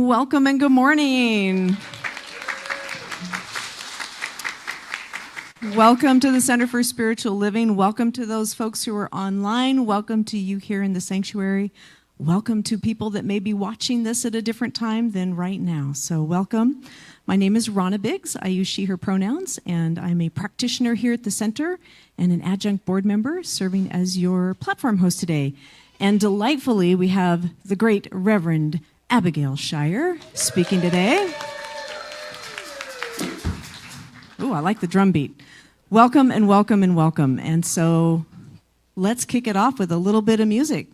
Welcome and good morning. Welcome to the Center for Spiritual Living. Welcome to those folks who are online. Welcome to you here in the sanctuary. Welcome to people that may be watching this at a different time than right now. So welcome. My name is Ronna Biggs. I use she, her pronouns, and I'm a practitioner here at the center and an adjunct board member serving as your platform host today. And delightfully, we have the great Reverend Abigail Schairer speaking today. Ooh, I like the drum beat. Welcome and welcome and welcome. And so let's kick it off with a little bit of music.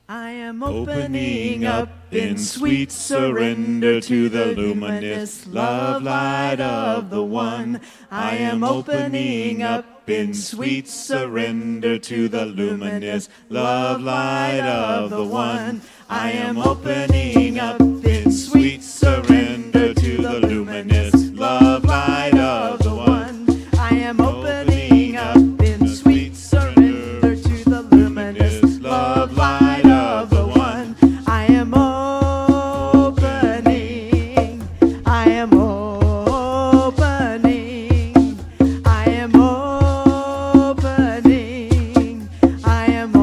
I am opening up in sweet surrender to the luminous love light of the One. I am opening up in sweet surrender to the luminous love light of the One. I am opening up in sweet surrender to the luminous love light of the One. I am opening up in sweet surrender to the luminous love light of the One. I am opening, I am opening, I am opening, I am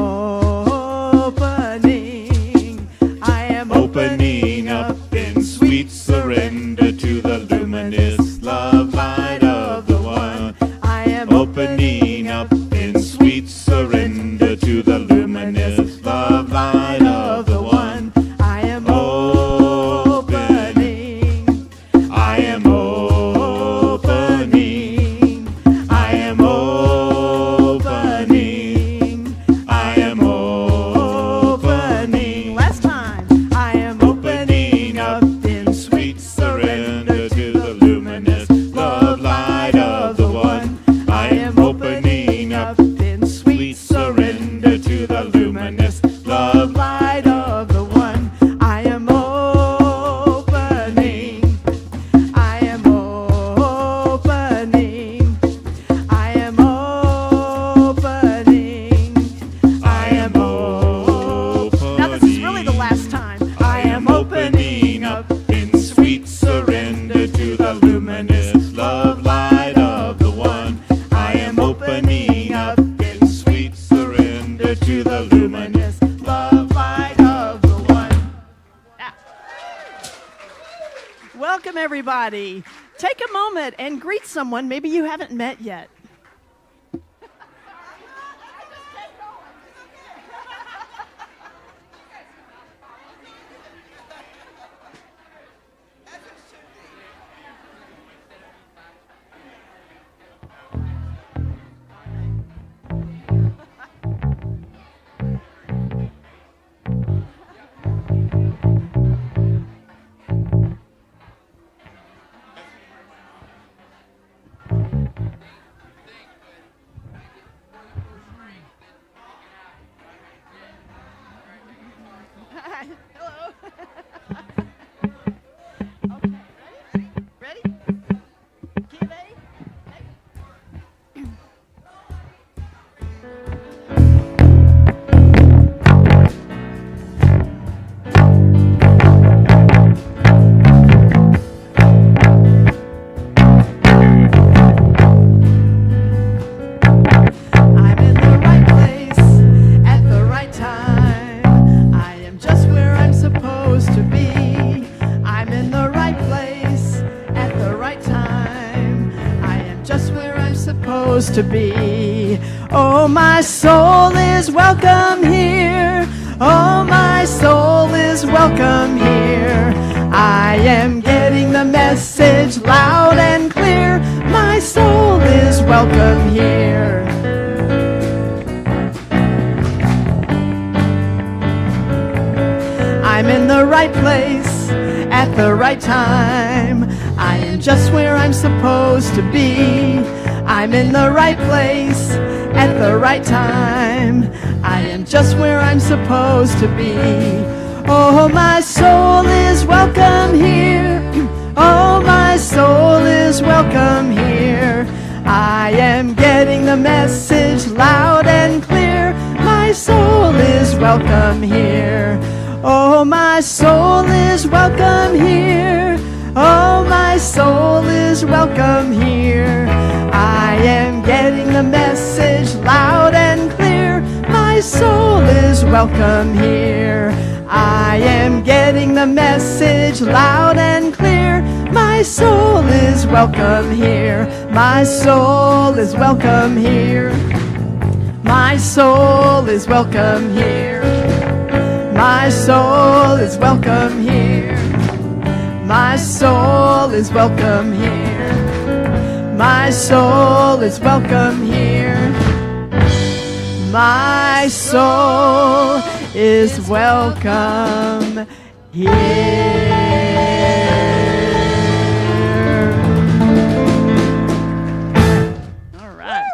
opening, I am opening up in sweet surrender to the luminous love light of the One. I am opening up in sweet surrender to the luminous love light of the One. I am opening, I am opening, I am opening, I am opening. Last time. I am opening up in sweet surrender to the luminous love light of the One. I am opening up in sweet surrender to the luminous love light of the One. I am opening, I am opening, I am opening, I am opening. Now this is really the last time. I am opening up in sweet surrender to the luminous love light of the One. I am opening up in sweet surrender to the luminous love light of the One. Ah. Welcome, everybody. Take a moment and greet someone maybe you haven't met yet. Hello. Okay, ready? Ready? Key ready? I'm in the right place at the right time. I am just where I'm supposed to be. I'm in the right place at the right time. I am just where I'm supposed to be. Oh, my soul is welcome here. Oh, my soul is welcome here. I am getting the message loud and clear. My soul is welcome here. I'm in the right place at the right time. I am just where I'm supposed to be. I'm in the right place at the right time. I am just where I'm supposed to be. Oh, my soul is welcome here. Oh, my soul is welcome here. I am getting the message loud and clear. My soul is welcome here. Oh, my soul is welcome here. Oh, my soul is welcome here. I am getting the message loud and clear. My soul is welcome here. I am getting the message loud and clear. My soul is welcome here. My soul is welcome here. My soul is welcome here. My soul is welcome here. My soul is welcome here. My soul is welcome here. My soul is welcome here. All right.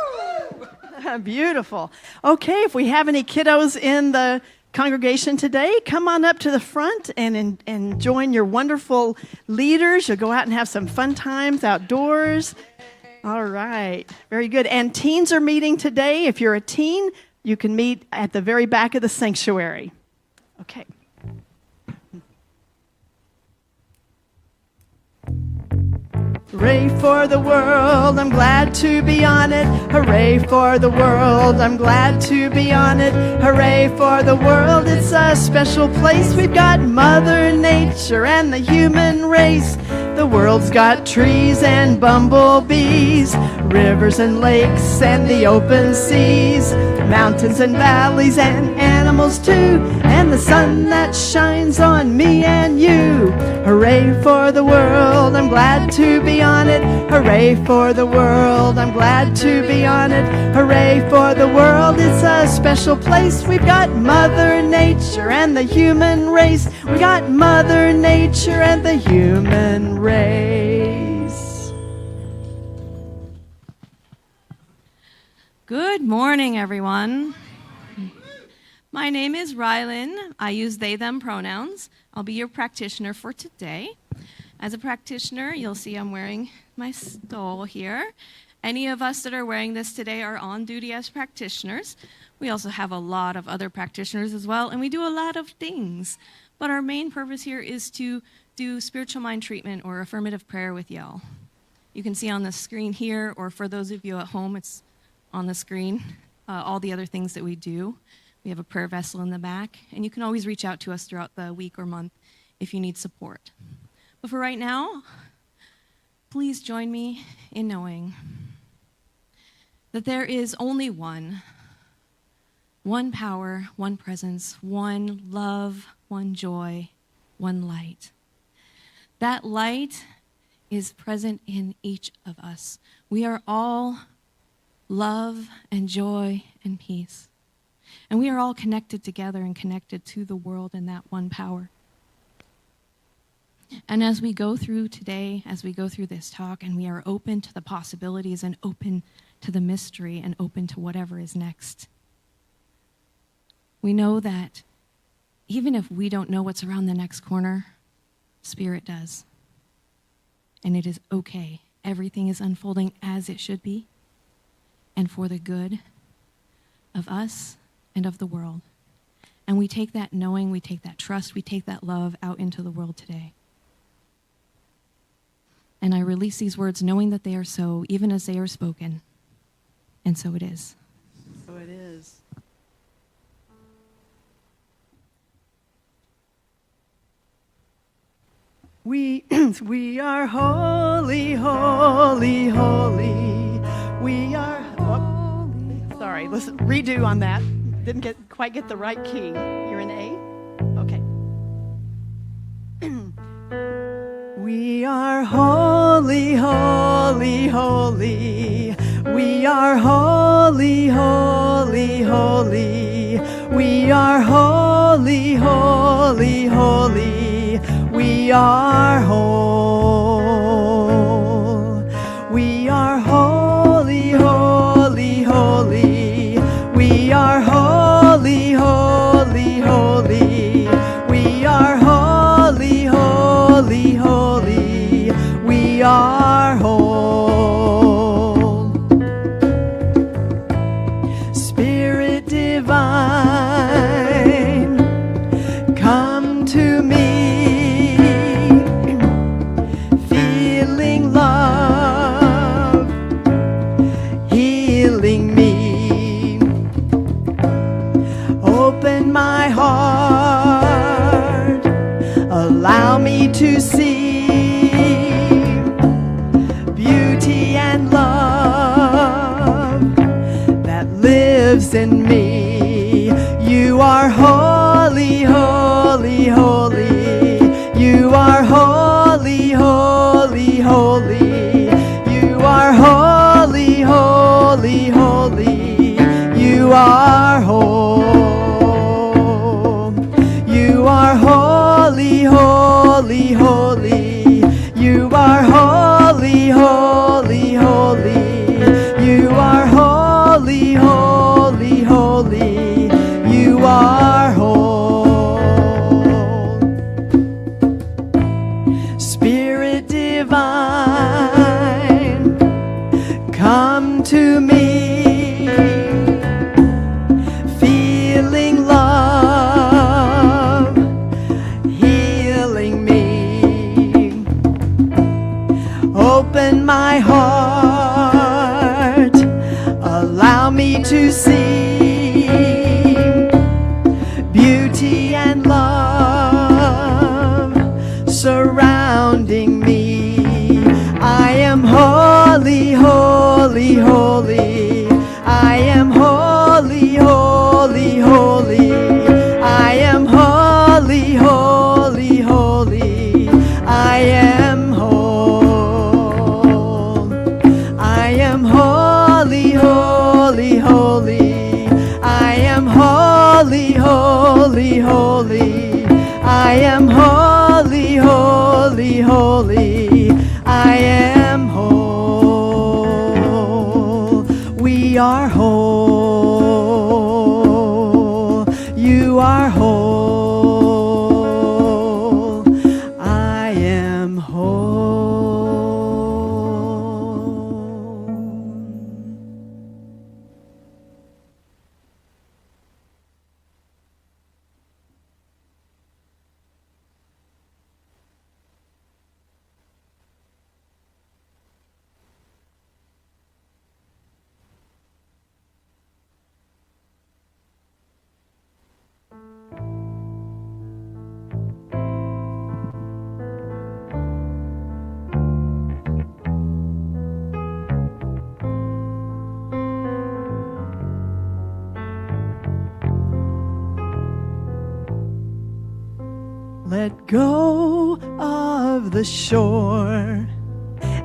Beautiful. Okay, if we have any kiddos in the congregation today, come on up to the front and join your wonderful leaders. You'll go out and have some fun times outdoors. All right, very good. And teens are meeting today. If you're a teen, you can meet at the very back of the sanctuary. Okay. Hooray for the world, I'm glad to be on it. Hooray for the world, I'm glad to be on it. Hooray for the world, it's a special place. We've got Mother Nature and the human race. The world's got trees and bumblebees, rivers and lakes and the open seas, mountains and valleys and animals too, and the sun that shines on me and you. Hooray for the world, I'm glad to be on it. Hooray for the world, I'm glad to be on it. Hooray for the world, it's a special place. We've got Mother Nature and the human race. We got Mother Nature and the human race. Good morning, everyone. My name is Rylan. I use they, them pronouns. I'll be your practitioner for today. As a practitioner, you'll see I'm wearing my stole here. Any of us that are wearing this today are on duty as practitioners. We also have a lot of other practitioners as well, and we do a lot of things. But our main purpose here is to do spiritual mind treatment or affirmative prayer with y'all. You can see on the screen here, or for those of you at home, it's on the screen, all the other things that we do. We have a prayer vessel in the back, and you can always reach out to us throughout the week or month if you need support. But for right now, please join me in knowing that there is only one power, one presence, one love, one joy, one light. That light is present in each of us. We are all love and joy and peace. And we are all connected together and connected to the world in that one power. And as we go through today, as we go through this talk, and we are open to the possibilities and open to the mystery and open to whatever is next, we know that even if we don't know what's around the next corner, Spirit does. And it is okay. Everything is unfolding as it should be, and for the good of us and of the world. And we take that knowing, we take that trust, we take that love out into the world today. And I release these words knowing that they are so, even as they are spoken. And so it is. So it is. We are holy, holy, holy. We are holy. Sorry, listen, redo on that. Didn't quite get the right key. You're in A? Okay. We are holy, holy, holy. We are holy, holy, holy. We are holy, holy, holy. We are whole. We are holy, holy, holy. We are holy, holy, holy. We are holy, holy, holy. We are whole. Spirit divine, come beauty and love that lives in me. You are holy, holy, holy. You are holy, holy, holy. You are holy, holy, holy. You are whole. You are holy, holy, holy. You are holy, holy, holy. You are holy, holy, holy. You are whole. Spirit divine, come to me, feeling love, healing me. Open my heart, allow me to see beauty and love surrounding me. I am holy, holy, holy. I am holy, holy, holy. I am holy, holy, holy. I am whole. I am holy, holy, holy. I am holy, holy, holy. I am holy, holy, holy. I am whole. We are whole. You are whole. I am whole. Let go of the shore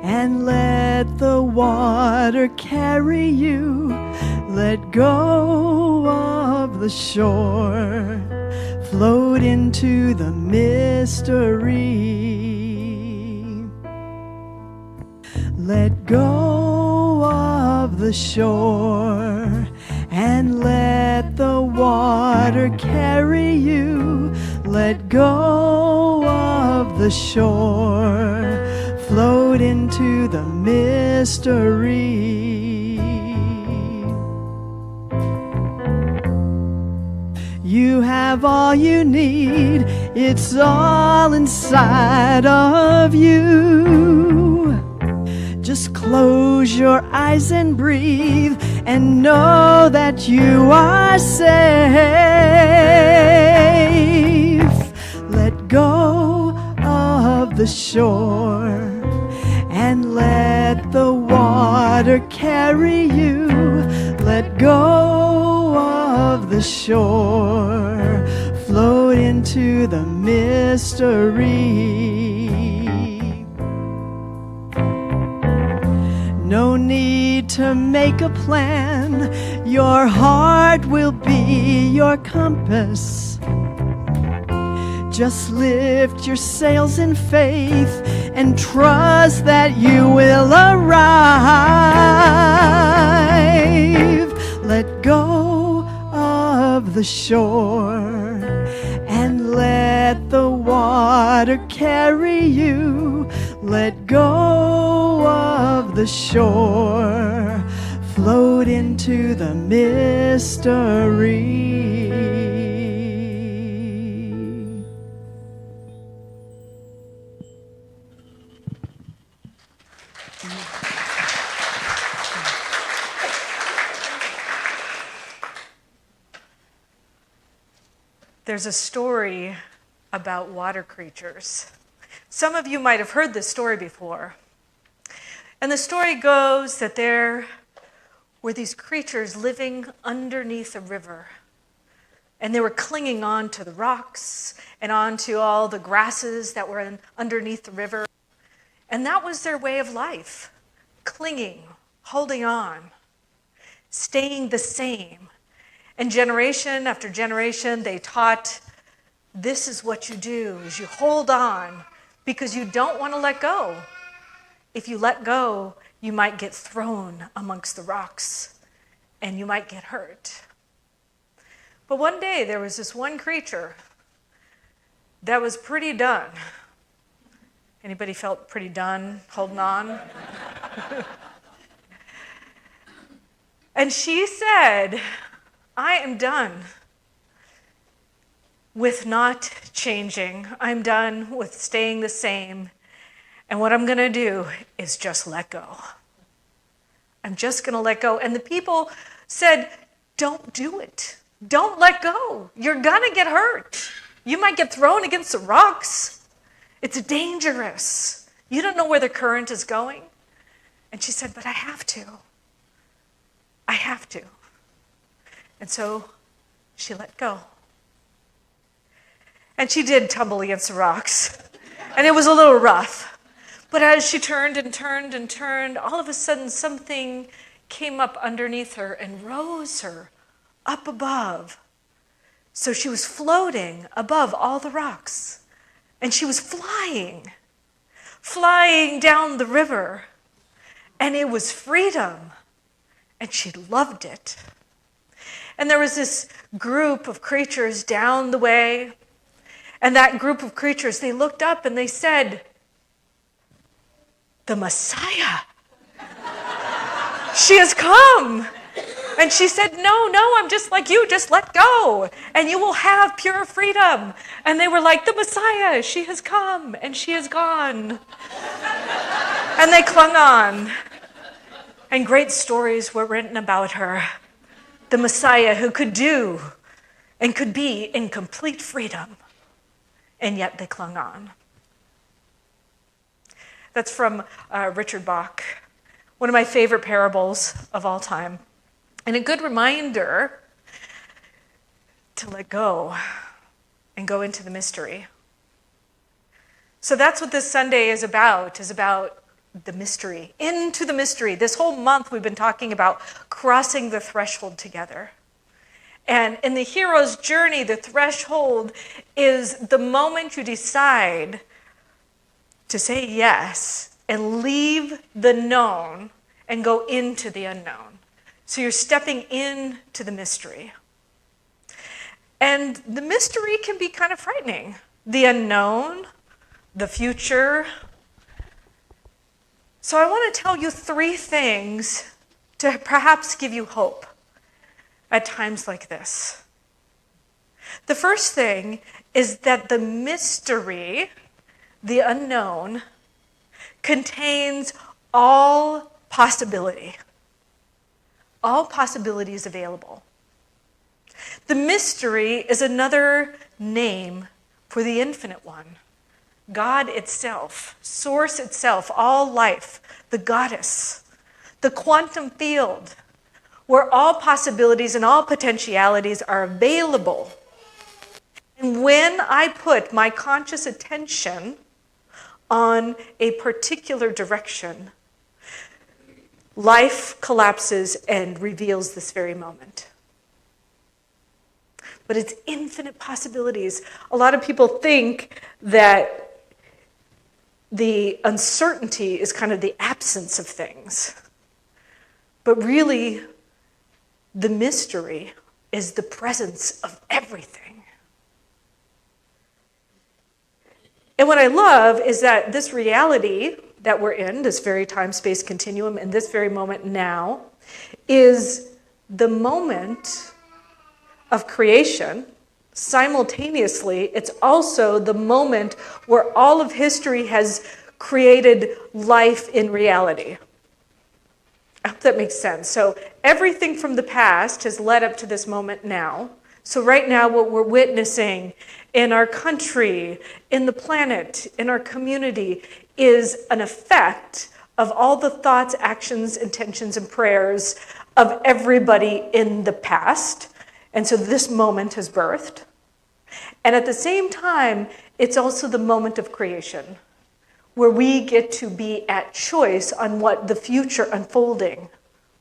and let the water carry you. Let go of the shore, float into the mystery. Let go of the shore and let the water carry you. Let go of the shore, float into the mystery. You have all you need, it's all inside of you. Just close your eyes and breathe and know that you are safe. Let go of the shore and let the water carry you. Let go of the shore, float into the mystery. No need to make a plan, your heart will be your compass. Just lift your sails in faith and trust that you will arrive. Let go of the shore and let the water carry you. Let go of the shore, float into the mystery. There's a story about water creatures. Some of you might have heard this story before. And the story goes that there were these creatures living underneath a river. And they were clinging on to the rocks and onto all the grasses that were underneath the river. And that was their way of life, clinging, holding on, staying the same. And generation after generation, they taught, this is what you do, is you hold on because you don't want to let go. If you let go, you might get thrown amongst the rocks and you might get hurt. But one day there was this one creature that was pretty done. Anybody felt pretty done holding on? And she said, I am done with not changing. I'm done with staying the same. And what I'm going to do is just let go. I'm just going to let go. And the people said, don't do it. Don't let go. You're going to get hurt. You might get thrown against the rocks. It's dangerous. You don't know where the current is going. And she said, but I have to. I have to. And so she let go. And she did tumble against the rocks. And it was a little rough. But as she turned and turned and turned, all of a sudden something came up underneath her and rose her up above. So she was floating above all the rocks. And she was flying down the river. And it was freedom. And she loved it. And there was this group of creatures down the way. And that group of creatures, they looked up and they said, the Messiah. She has come. And she said, no, I'm just like you. Just let go. And you will have pure freedom. And they were like, the Messiah, she has come and she is gone. And they clung on. And great stories were written about her. The Messiah who could do and could be in complete freedom. And yet they clung on. That's from Richard Bach, one of my favorite parables of all time. And a good reminder to let go and go into the mystery. So that's what this Sunday is about the mystery, into the mystery. This whole month we've been talking about crossing the threshold together. And in the hero's journey, the threshold is the moment you decide to say yes and leave the known and go into the unknown. So you're stepping into the mystery. And the mystery can be kind of frightening. The unknown, the future. So I want to tell you 3 things to perhaps give you hope at times like this. The first thing is that the mystery, the unknown, contains all possibility. All possibilities available. The mystery is another name for the infinite one. God itself, source itself, all life, the goddess, the quantum field, where all possibilities and all potentialities are available. And when I put my conscious attention on a particular direction, life collapses and reveals this very moment. But it's infinite possibilities. A lot of people think that the uncertainty is kind of the absence of things. But really, the mystery is the presence of everything. And what I love is that this reality that we're in, this very time-space continuum, in this very moment now, is the moment of creation. Simultaneously, it's also the moment where all of history has created life in reality. I hope that makes sense. So everything from the past has led up to this moment now. So right now, what we're witnessing in our country, in the planet, in our community, is an effect of all the thoughts, actions, intentions, and prayers of everybody in the past. And so this moment has birthed. And at the same time, it's also the moment of creation, where we get to be at choice on what the future unfolding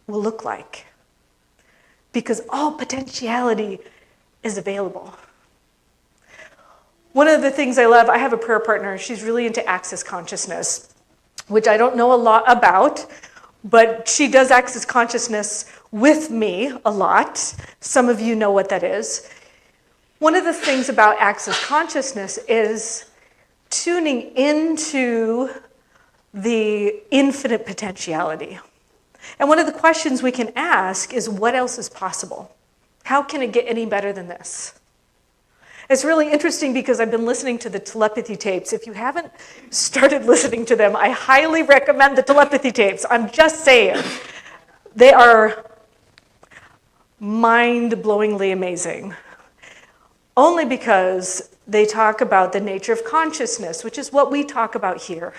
will look like. Because all potentiality is available. One of the things I love, I have a prayer partner, she's really into access consciousness, which I don't know a lot about, but she does access consciousness with me a lot. Some of you know what that is. One of the things about access consciousness is tuning into the infinite potentiality. And one of the questions we can ask is, what else is possible? How can it get any better than this? It's really interesting because I've been listening to the telepathy tapes. If you haven't started listening to them, I highly recommend the telepathy tapes. I'm just saying. They are mind-blowingly amazing. Only because they talk about the nature of consciousness, which is what we talk about here.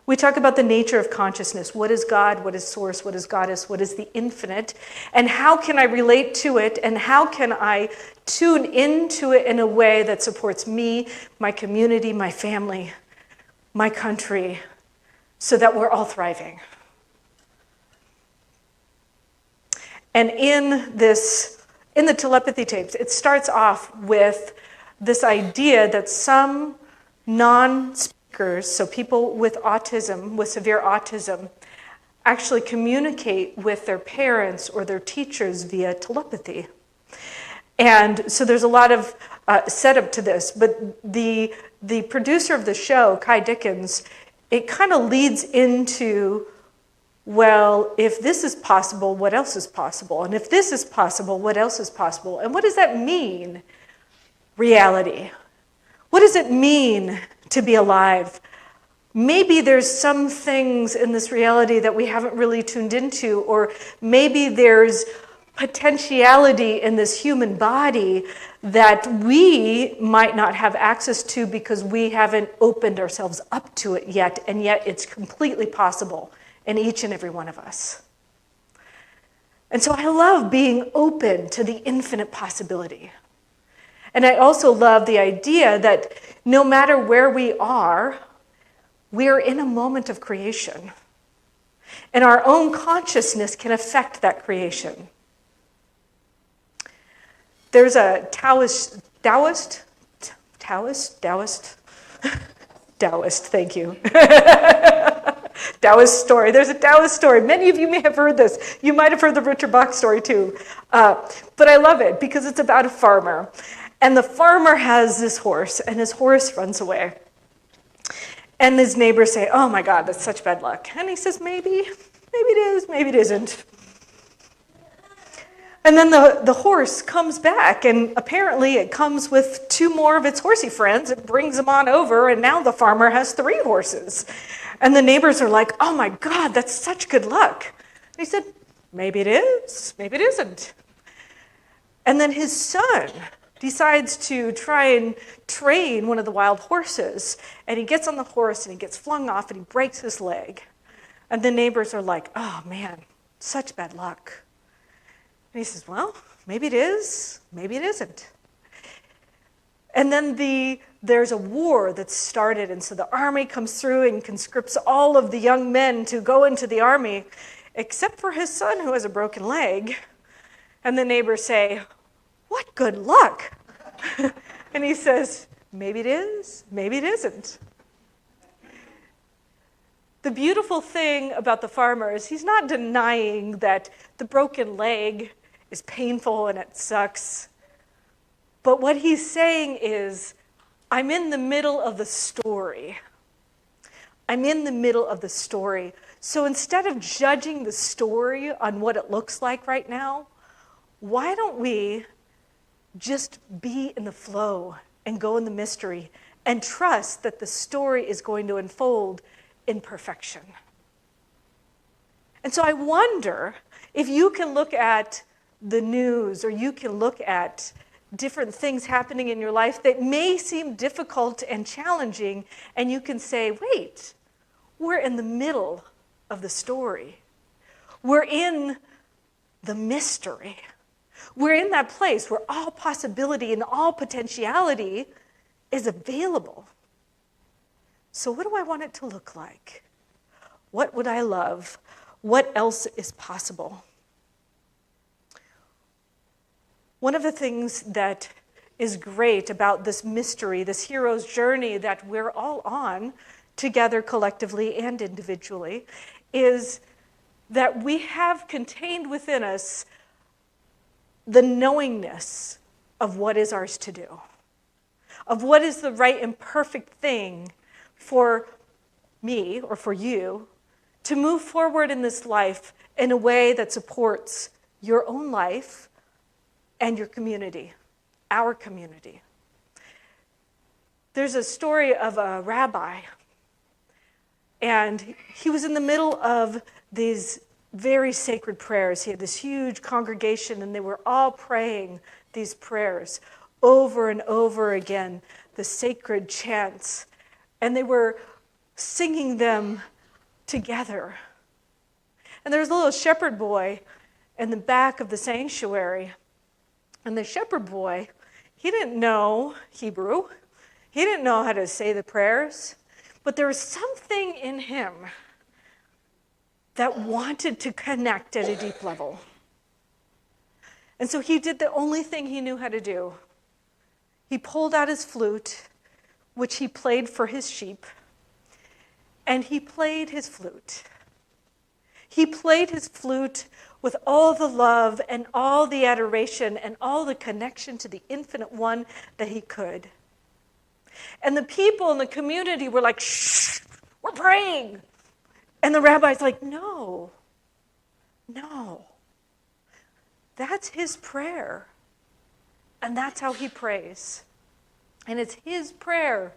We talk about the nature of consciousness. What is God? What is source? What is goddess? What is the infinite? And how can I relate to it? And how can I tune into it in a way that supports me, my community, my family, my country, so that we're all thriving? And in the telepathy tapes, it starts off with this idea that some non-speakers, so people with autism, with severe autism, actually communicate with their parents or their teachers via telepathy. And so there's a lot of setup to this, but the producer of the show, Kai Dickens, it kind of leads into, well, if this is possible, what else is possible? And if this is possible, what else is possible? And what does that mean, reality? What does it mean to be alive? Maybe there's some things in this reality that we haven't really tuned into, or maybe there's potentiality in this human body that we might not have access to because we haven't opened ourselves up to it yet, and yet it's completely possible in each and every one of us. And so I love being open to the infinite possibility. And I also love the idea that no matter where we are in a moment of creation. And our own consciousness can affect that creation. There's a Taoist, thank you. Taoist story. There's a Taoist story. Many of you may have heard this. You might have heard the Richard Bach story too. But I love it because it's about a farmer. And the farmer has this horse, and his horse runs away. And his neighbors say, oh my God, that's such bad luck. And he says, maybe it is, maybe it isn't. And then the horse comes back, and apparently it comes with 2 more of its horsey friends. It brings them on over, and now the farmer has 3 horses. And the neighbors are like, oh my God, that's such good luck. And he said, maybe it is, maybe it isn't. And then his son decides to try and train one of the wild horses. And he gets on the horse, and he gets flung off, and he breaks his leg. And the neighbors are like, oh man, such bad luck. And he says, well, maybe it is, maybe it isn't. And then there's a war that's started, and so the army comes through and conscripts all of the young men to go into the army, except for his son who has a broken leg. And the neighbors say, what good luck. And he says, maybe it is, maybe it isn't. The beautiful thing about the farmer is he's not denying that the broken leg is painful and it sucks. But what he's saying is, I'm in the middle of the story. I'm in the middle of the story. So instead of judging the story on what it looks like right now, why don't we just be in the flow and go in the mystery and trust that the story is going to unfold in perfection? And so I wonder if you can look at the news, or you can look at different things happening in your life that may seem difficult and challenging, and you can say, wait, we're in the middle of the story. We're in the mystery. We're in that place where all possibility and all potentiality is available. So what do I want it to look like? What would I love? What else is possible? One of the things that is great about this mystery, this hero's journey that we're all on, together collectively and individually, is that we have contained within us the knowingness of what is ours to do, of what is the right and perfect thing for me or for you to move forward in this life in a way that supports your own life and your community, our community. There's a story of a rabbi, and he was in the middle of these very sacred prayers. He had this huge congregation, and they were all praying these prayers over and over again, the sacred chants, and they were singing them together. And there was a little shepherd boy in the back of the sanctuary, and the shepherd boy, he didn't know Hebrew. He didn't know how to say the prayers, but there was something in him that wanted to connect at a deep level. And so he did the only thing he knew how to do. He pulled out his flute, which he played for his sheep, and he played his flute. He played his flute with all the love and all the adoration and all the connection to the infinite one that he could. And the people in the community were like, shh, we're praying. And the rabbi's like, no. That's his prayer. And that's how he prays. And it's his prayer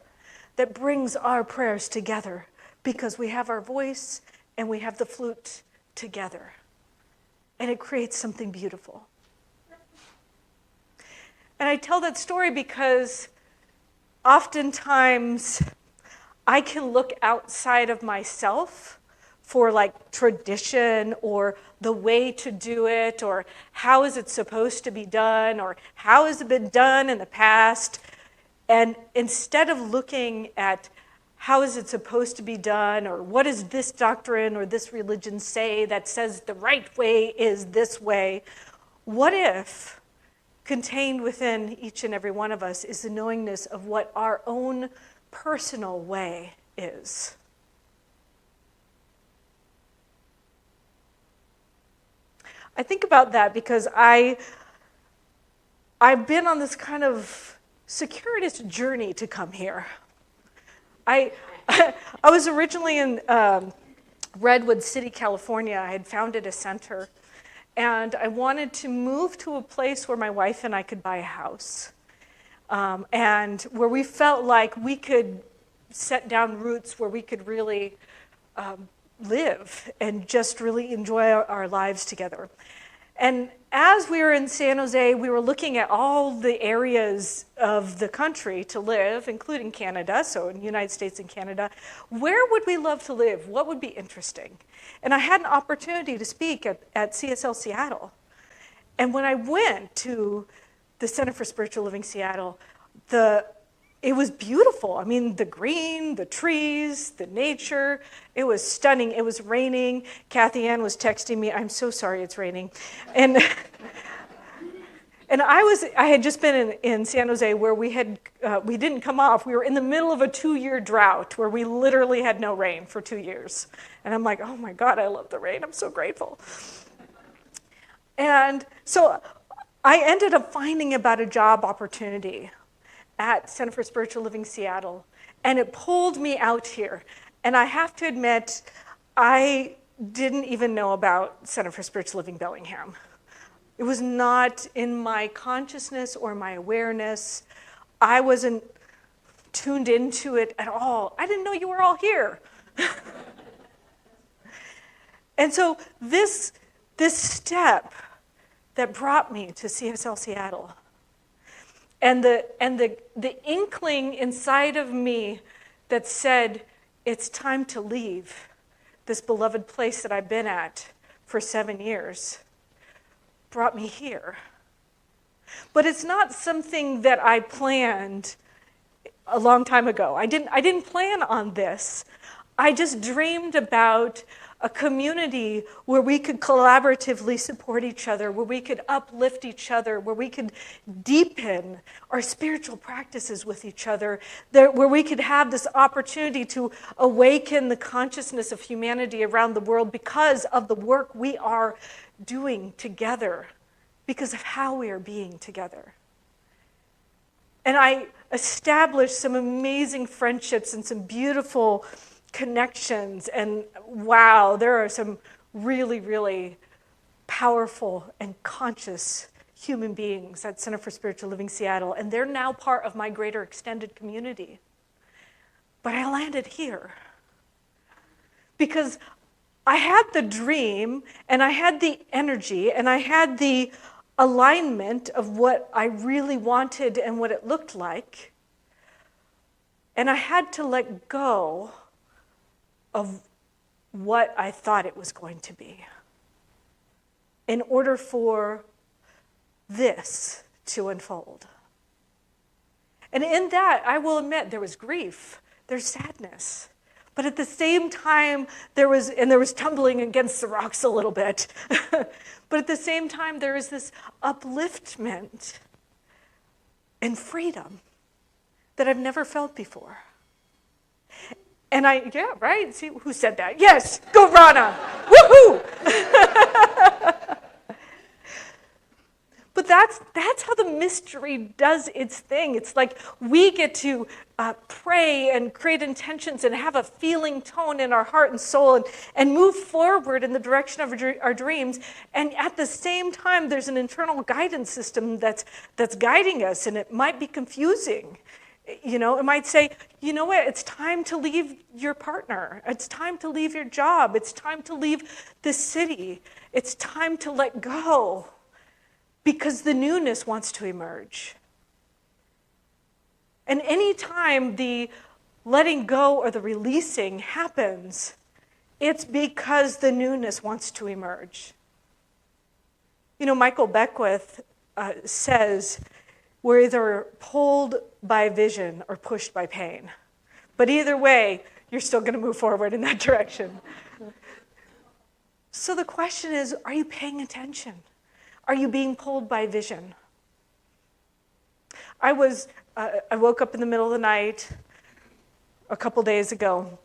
that brings our prayers together, because we have our voice and we have the flute together. And it creates something beautiful. And I tell that story because oftentimes I can look outside of myself for like tradition or the way to do it, or how is it supposed to be done, or how has it been done in the past. And instead of looking at how is it supposed to be done, or what does this doctrine or this religion say that says the right way is this way, what if contained within each and every one of us is the knowingness of what our own personal way is? I think about that because I've been on this kind of circuitous journey to come here. I was originally in Redwood City, California. I had founded a center, and I wanted to move to a place where my wife and I could buy a house, and where we felt like we could set down roots where we could really live and just really enjoy our lives together. And as we were in San Jose, we were looking at all the areas of the country to live, including Canada, so in the United States and Canada. Where would we love to live? What would be interesting? And I had an opportunity to speak at CSL Seattle. And when I went to the Center for Spiritual Living Seattle, it was beautiful. I mean, the green, the trees, the nature, it was stunning. It was raining. Kathy Ann was texting me, I'm so sorry it's raining. And I had just been in San Jose where we didn't come off. We were in the middle of a 2-year drought where we literally had no rain for 2 years. And I'm like, oh my God, I love the rain. I'm so grateful. And so I ended up finding about a job opportunity at Center for Spiritual Living Seattle, and it pulled me out here. And I have to admit, I didn't even know about Center for Spiritual Living Bellingham. It was not in my consciousness or my awareness. I wasn't tuned into it at all. I didn't know you were all here. And so this step that brought me to CSL Seattle, and the inkling inside of me that said, it's time to leave this beloved place that I've been at for 7 years, brought me here. But it's not something that I planned a long time ago. I didn't plan on this. I just dreamed about a community where we could collaboratively support each other, where we could uplift each other, where we could deepen our spiritual practices with each other, where we could have this opportunity to awaken the consciousness of humanity around the world because of the work we are doing together, because of how we are being together. And I established some amazing friendships and some beautiful connections, and wow, there are some really, really powerful and conscious human beings at Center for Spiritual Living Seattle, and they're now part of my greater extended community. But I landed here because I had the dream, and I had the energy, and I had the alignment of what I really wanted and what it looked like, and I had to let go of what I thought it was going to be in order for this to unfold. And in that, I will admit, there was grief, there's sadness. But at the same time, there was tumbling against the rocks a little bit. But at the same time, there was this upliftment and freedom that I've never felt before. And yeah, right? See, who said that? Yes, go Rana! Woohoo! But that's how the mystery does its thing. It's like we get to pray and create intentions and have a feeling tone in our heart and soul and move forward in the direction of our dreams. And at the same time, there's an internal guidance system that's guiding us, and it might be confusing. You know, it might say, you know what, it's time to leave your partner. It's time to leave your job. It's time to leave this city. It's time to let go because the newness wants to emerge. And anytime the letting go or the releasing happens, it's because the newness wants to emerge. You know, Michael Beckwith says, we're either pulled by vision or pushed by pain. But either way, you're still going to move forward in that direction. So the question is, are you paying attention? Are you being pulled by vision? I woke up in the middle of the night a couple days ago,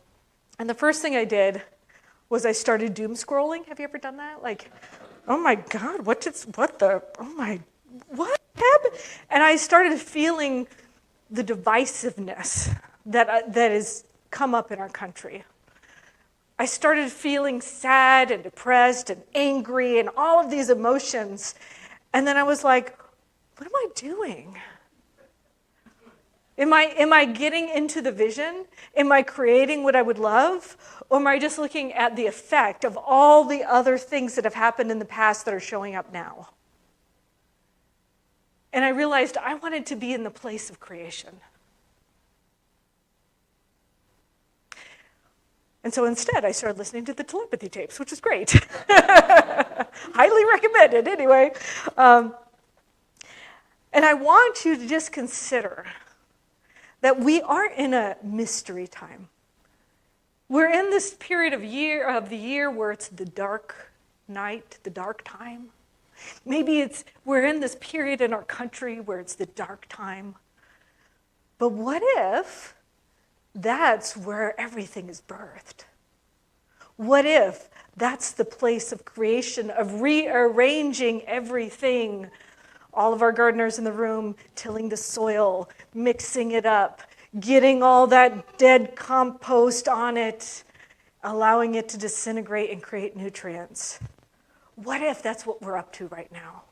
and the first thing I did was I started doom scrolling. Have you ever done that? Like, oh my God, what happened? And I started feeling the divisiveness that has come up in our country. I started feeling sad and depressed and angry and all of these emotions. And then I was like, what am I doing? Am I getting into the vision? Am I creating what I would love? Or am I just looking at the effect of all the other things that have happened in the past that are showing up now? And I realized I wanted to be in the place of creation. And so instead, I started listening to the telepathy tapes, which is great. Highly recommended, anyway. And I want you to just consider that we are in a mystery time. We're in this period of the year where it's the dark night, the dark time. Maybe we're in this period in our country where it's the dark time. But what if that's where everything is birthed? What if that's the place of creation, of rearranging everything? All of our gardeners in the room, tilling the soil, mixing it up, getting all that dead compost on it, allowing it to disintegrate and create nutrients. What if that's what we're up to right now?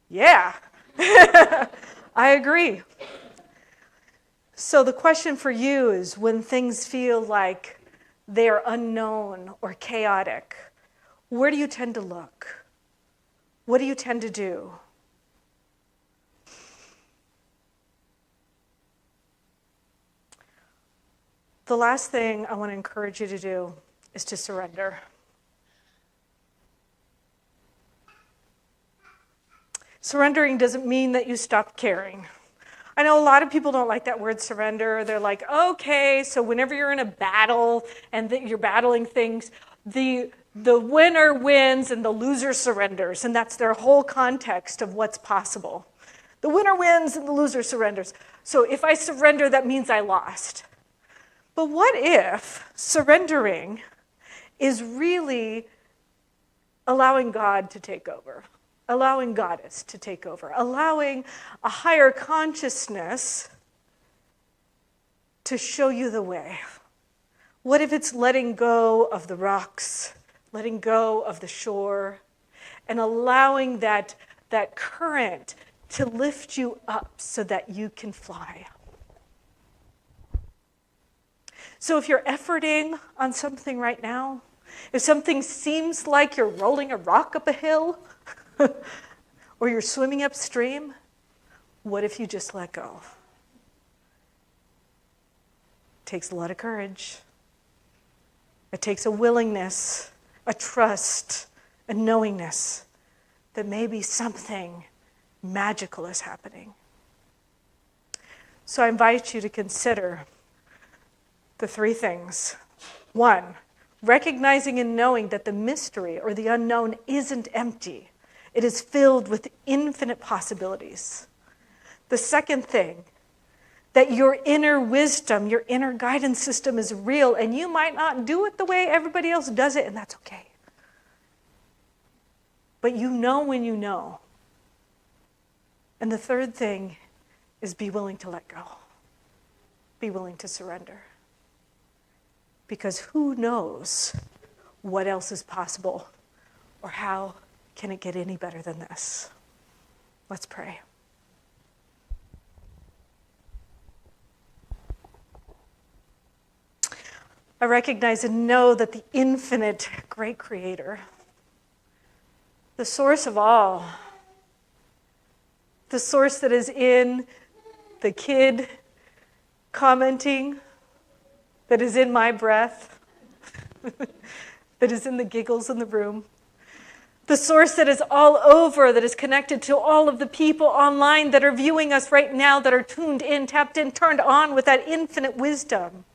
Yeah, I agree. So the question for you is, when things feel like they're unknown or chaotic, where do you tend to look? What do you tend to do? The last thing I want to encourage you to do is to surrender. Surrendering doesn't mean that you stop caring. I know a lot of people don't like that word surrender. They're like, okay, so whenever you're in a battle and you're battling things, the winner wins and the loser surrenders. And that's their whole context of what's possible. The winner wins and the loser surrenders. So if I surrender, that means I lost. But what if surrendering is really allowing God to take over? Allowing Goddess to take over, allowing a higher consciousness to show you the way. What if it's letting go of the rocks, letting go of the shore, and allowing that current to lift you up so that you can fly? So if you're efforting on something right now, if something seems like you're rolling a rock up a hill, or you're swimming upstream, what if you just let go? It takes a lot of courage. It takes a willingness, a trust, a knowingness that maybe something magical is happening. So I invite you to consider the three things. 1, recognizing and knowing that the mystery or the unknown isn't empty. It is filled with infinite possibilities. The second thing, that your inner wisdom, your inner guidance system is real, and you might not do it the way everybody else does it, and that's okay. But you know when you know. And the third thing is be willing to let go. Be willing to surrender. Because who knows what else is possible or how can it get any better than this? Let's pray. I recognize and know that the infinite great creator, the source of all, the source that is in the kid commenting, that is in my breath, that is in the giggles in the room, the source that is all over, that is connected to all of the people online that are viewing us right now, that are tuned in, tapped in, turned on with that infinite wisdom.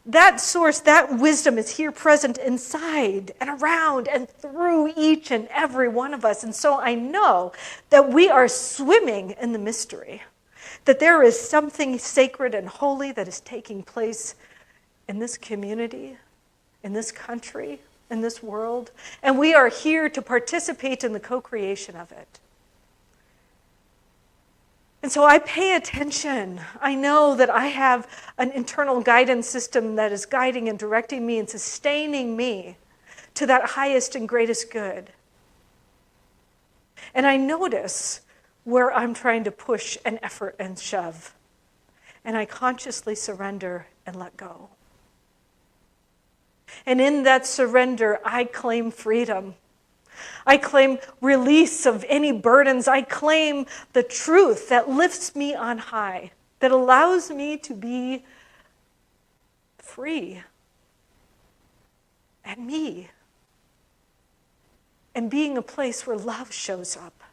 That source, that wisdom is here present inside and around and through each and every one of us. And so I know that we are swimming in the mystery, that there is something sacred and holy that is taking place in this community, in this country, in this world, and we are here to participate in the co-creation of it. And so I pay attention. I know that I have an internal guidance system that is guiding and directing me and sustaining me to that highest and greatest good. And I notice where I'm trying to push and effort and shove. And I consciously surrender and let go. And in that surrender, I claim freedom. I claim release of any burdens. I claim the truth that lifts me on high, that allows me to be free and me, and being a place where love shows up.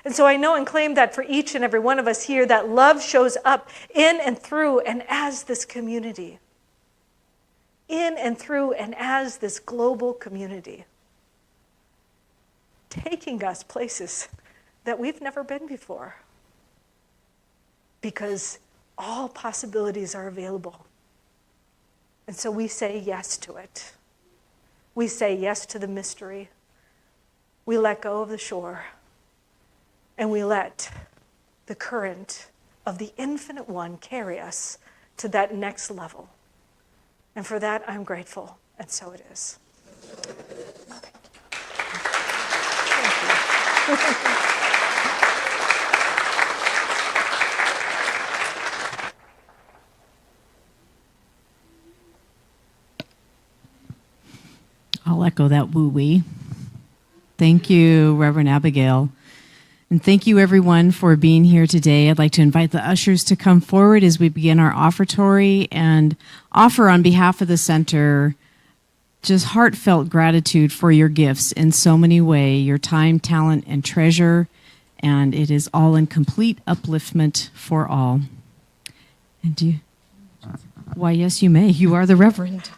And so I know and claim that for each and every one of us here, that love shows up in and through and as this community. In and through and as this global community. Taking us places that we've never been before. Because all possibilities are available. And so we say yes to it. We say yes to the mystery. We let go of the shore. And we let the current of the infinite one carry us to that next level. And for that, I'm grateful, and so it is. I'll echo that woo-wee. Thank you, Reverend Abigail. And thank you, everyone, for being here today. I'd like to invite the ushers to come forward as we begin our offertory and offer on behalf of the center just heartfelt gratitude for your gifts in so many ways, your time, talent, and treasure, and it is all in complete upliftment for all. And why, yes, you may. You are the Reverend.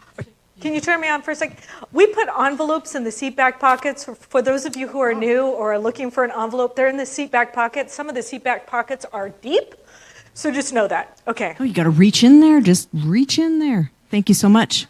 Can you turn me on for a second? We put envelopes in the seat back pockets. For those of you who are new or are looking for an envelope, they're in the seat back pockets. Some of the seat back pockets are deep, so just know that. Okay. Oh, you got to reach in there. Just reach in there. Thank you so much.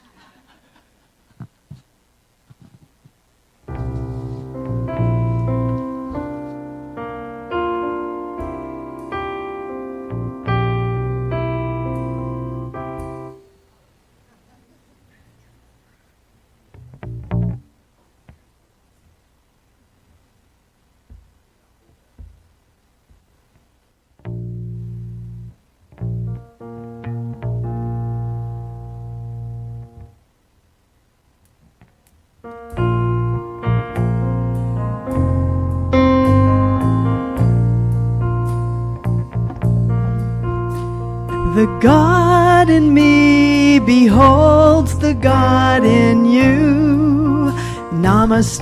The God in me beholds the God in you. Namaste.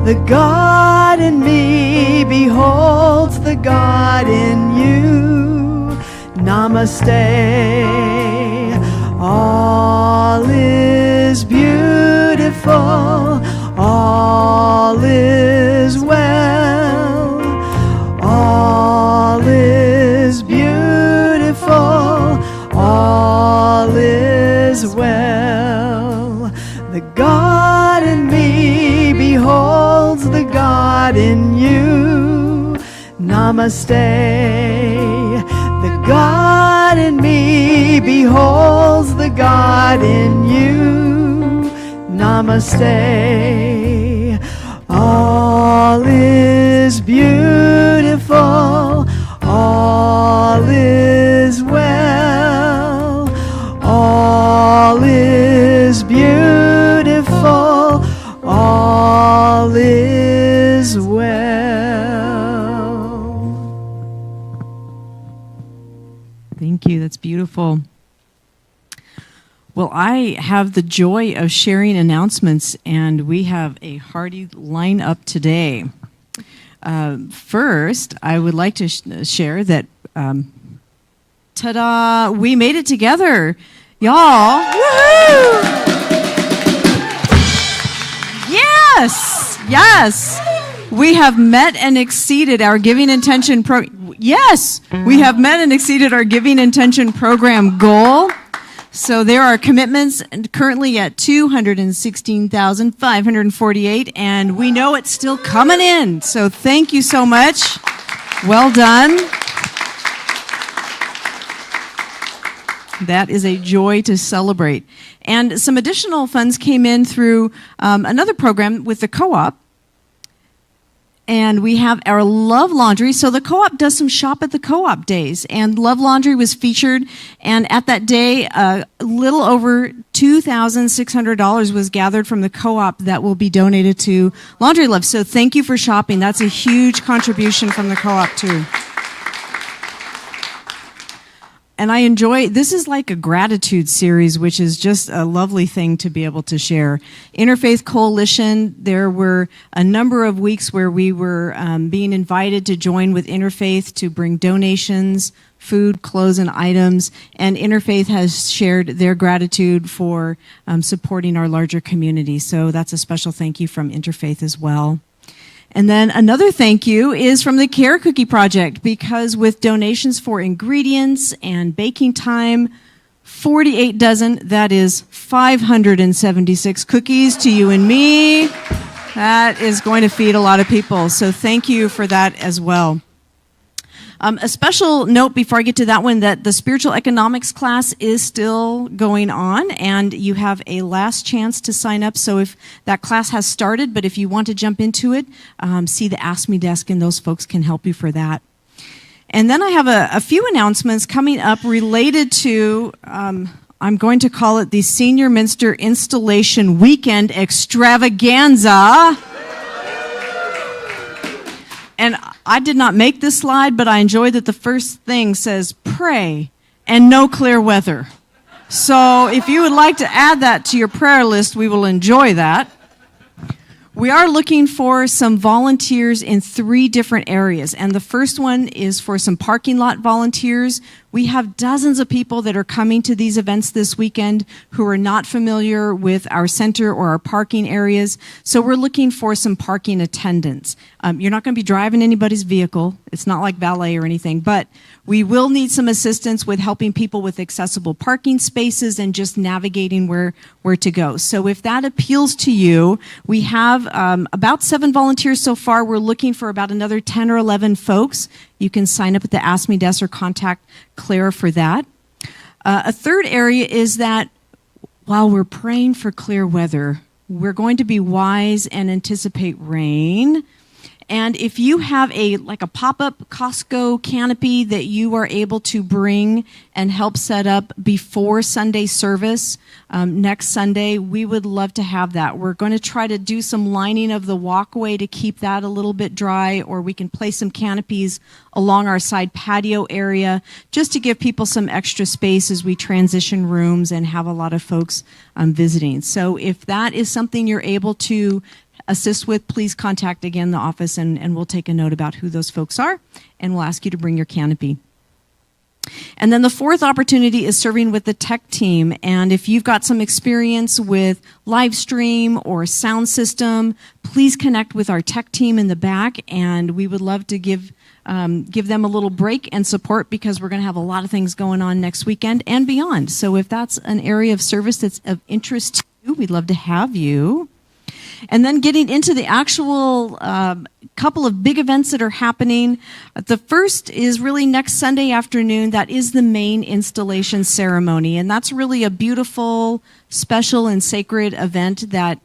The God in me beholds the God in you. Namaste. All is beautiful. All is well. All is beautiful. All is well. The God in me beholds the God in you. Namaste. The God in me beholds the God in you. Namaste. All is beautiful. All is well. All is beautiful. All is well. Thank you. That's beautiful. Well, I have the joy of sharing announcements, and we have a hearty lineup today. First, I would like to share that, ta-da, we made it together. Y'all, woohoo! Yes, yes. We have met and exceeded our giving intention Yes, we have met and exceeded our giving intention program goal. So there are commitments currently at $216,548, and we know it's still coming in. So thank you so much. Well done. That is a joy to celebrate. And some additional funds came in through another program with the co-op. And we have our Love Laundry. So the co-op does some shop at the co-op days. And Love Laundry was featured. And at that day, a little over $2,600 was gathered from the co-op that will be donated to Laundry Love. So thank you for shopping. That's a huge contribution from the co-op, too. And I enjoy, this is like a gratitude series, which is just a lovely thing to be able to share. Interfaith Coalition, there were a number of weeks where we were being invited to join with Interfaith to bring donations, food, clothes, and items. And Interfaith has shared their gratitude for supporting our larger community. So that's a special thank you from Interfaith as well. And then another thank you is from the Care Cookie Project, because with donations for ingredients and baking time, 48 dozen, that is 576 cookies to you and me. That is going to feed a lot of people. So thank you for that as well. A special note before I get to that one, that the spiritual economics class is still going on, and you have a last chance to sign up. So if that class has started, but if you want to jump into it, see the Ask Me desk, and those folks can help you for that. And then I have a few announcements coming up related to, I'm going to call it the Senior Minster Installation Weekend Extravaganza. I did not make this slide, but I enjoy that the first thing says pray and no clear weather. So if you would like to add that to your prayer list, we will enjoy that. We are looking for some volunteers in 3 different areas, and the first one is for some parking lot volunteers. We have dozens of people that are coming to these events this weekend who are not familiar with our center or our parking areas, so we're looking for some parking attendants. You're not going to be driving anybody's vehicle. It's not like valet or anything, but we will need some assistance with helping people with accessible parking spaces and just navigating where to go. So if that appeals to you, we have about 7 volunteers so far. We're looking for about another 10 or 11 folks. You can sign up at the Ask Me Desk or contact Clara for that. A third area is that while we're praying for clear weather, we're going to be wise and anticipate rain. And if you have a pop-up Costco canopy that you are able to bring and help set up before Sunday service next Sunday, we would love to have that. We're going to try to do some lining of the walkway to keep that a little bit dry, or we can place some canopies along our side patio area just to give people some extra space as we transition rooms and have a lot of folks visiting. So if that is something you're able to assist with, please contact again the office and we'll take a note about who those folks are and we'll ask you to bring your canopy. And then the fourth opportunity is serving with the tech team. And if you've got some experience with live stream or sound system, please connect with our tech team in the back, and we would love to give them a little break and support because we're going to have a lot of things going on next weekend and beyond. So if that's an area of service that's of interest to you, we'd love to have you. And then getting into the actual couple of big events that are happening. The first is really next Sunday afternoon. That is the main installation ceremony. And that's really a beautiful, special, and sacred event that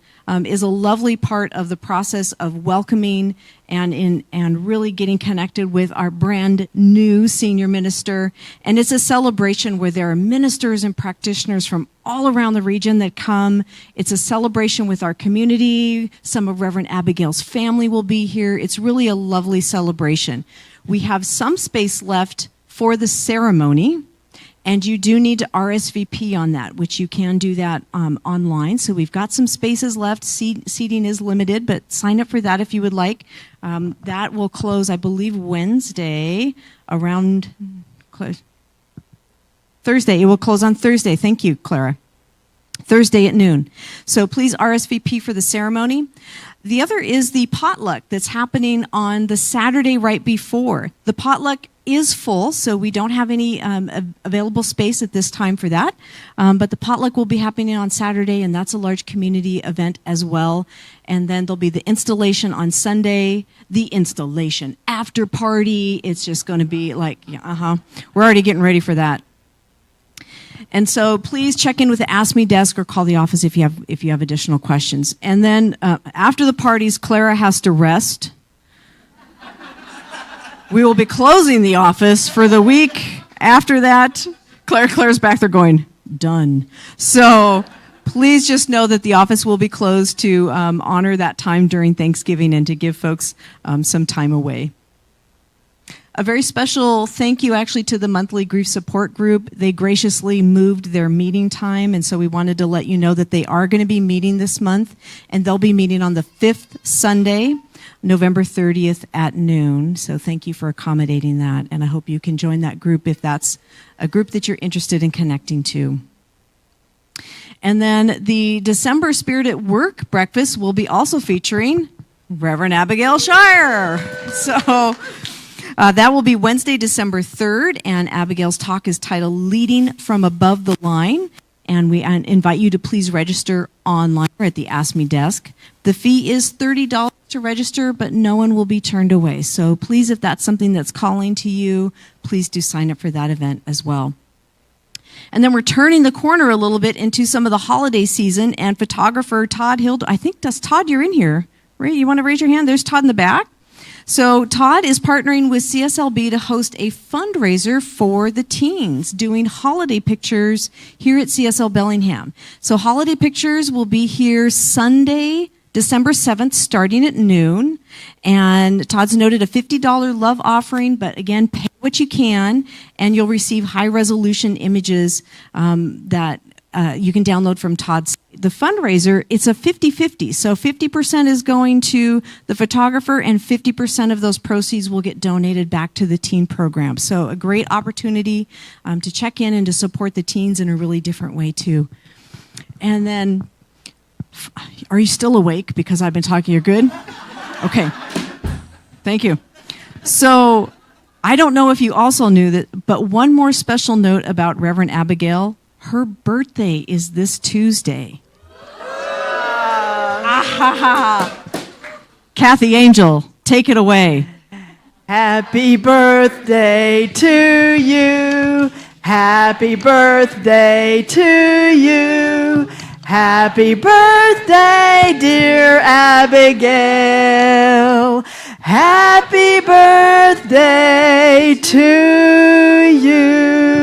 is a lovely part of the process of welcoming and really getting connected with our brand new senior minister. And it's a celebration where there are ministers and practitioners from all around the region that come. It's a celebration with our community. Some of Reverend Abigail's family will be here. It's really a lovely celebration. We have some space left for the ceremony, and you do need to RSVP on that, which you can do that online. So we've got some spaces left. Seating is limited, but sign up for that if you would like. That will close, I believe, Wednesday around Thursday. It will close on Thursday. Thank you, Clara. Thursday at noon. So please RSVP for the ceremony. The other is the potluck that's happening on the Saturday right before. The potluck is full, so we don't have any available space at this time for that. But the potluck will be happening on Saturday, and that's a large community event as well. And then there'll be the installation on Sunday, the installation after party. It's just going to be like, we're already getting ready for that. And so please check in with the Ask Me Desk or call the office if you have additional questions. And then after the parties, Clara has to rest. We will be closing the office for the week after that. Clara's back there going, done. So please just know that the office will be closed to honor that time during Thanksgiving and to give folks some time away. A very special thank you actually to the monthly grief support group. They graciously moved their meeting time, and so we wanted to let you know that they are going to be meeting this month, and they'll be meeting on the 5th Sunday, November 30th at noon. So thank you for accommodating that, and I hope you can join that group if that's a group that you're interested in connecting to. And then the December Spirit at Work breakfast will be also featuring Reverend Abigail Schairer. So that will be Wednesday, December 3rd, and Abigail's talk is titled Leading from Above the Line, and we invite you to please register online or at the Ask Me Desk. The fee is $30 to register, but no one will be turned away. So please, if that's something that's calling to you, please do sign up for that event as well. And then we're turning the corner a little bit into some of the holiday season, and photographer Todd Hild, Todd, you're in here, right? You want to raise your hand? There's Todd in the back. So Todd is partnering with CSLB to host a fundraiser for the teens, doing holiday pictures here at CSL Bellingham. So holiday pictures will be here Sunday, December 7th, starting at noon. And Todd's noted a $50 love offering, but again, pay what you can, and you'll receive high-resolution images that you can download from Todd's. The fundraiser, it's a 50-50. So 50% is going to the photographer, and 50% of those proceeds will get donated back to the teen program. So a great opportunity to check in and to support the teens in a really different way, too. And then, are you still awake? Because I've been talking. You're good? Okay. Thank you. So I don't know if you also knew that, but one more special note about Reverend Abigail. Her birthday is this Tuesday. Kathy Angel, take it away. Happy birthday to you. Happy birthday to you. Happy birthday, dear Abigail. Happy birthday to you.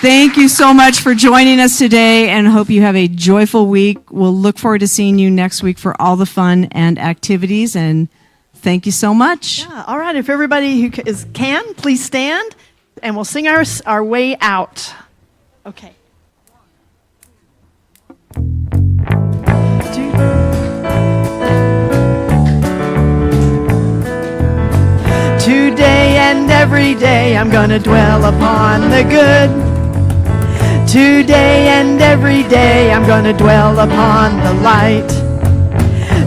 Thank you so much for joining us today, and hope you have a joyful week. We'll look forward to seeing you next week for all the fun and activities, and thank you so much. Yeah, all right, if everybody who can, please stand, and we'll sing our way out. Okay. Today and every day I'm gonna dwell upon the good. Today and every day I'm gonna dwell upon the light.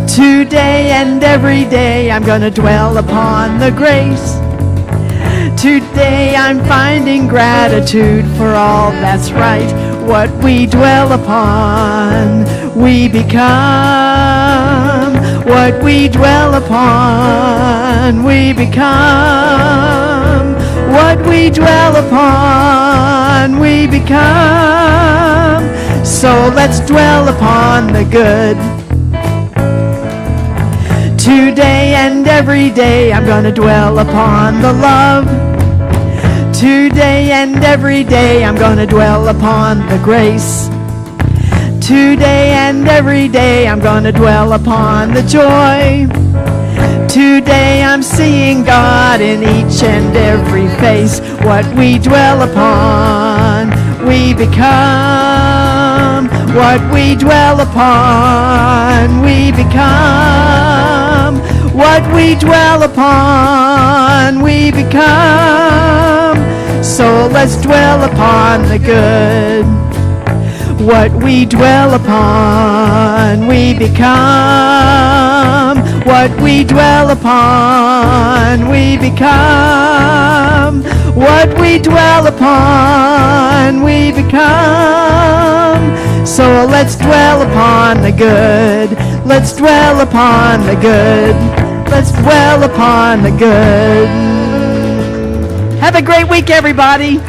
Today and every day I'm gonna dwell upon the grace. Today I'm finding gratitude for all that's right. What we dwell upon, we become. What we dwell upon, we become. What we dwell upon, we become. So let's dwell upon the good. Today and every day I'm gonna dwell upon the love. Today and every day I'm gonna dwell upon the grace. Today and every day I'm gonna dwell upon the joy. Today I'm seeing God in each and every face. What we dwell upon, we become. What we dwell upon, we become. What we dwell upon, we become. So let's dwell upon the good. What we dwell upon, we become. What we dwell upon, we become. What we dwell upon, we become. So let's dwell upon the good. Let's dwell upon the good. Let's dwell upon the good. Have a great week, everybody.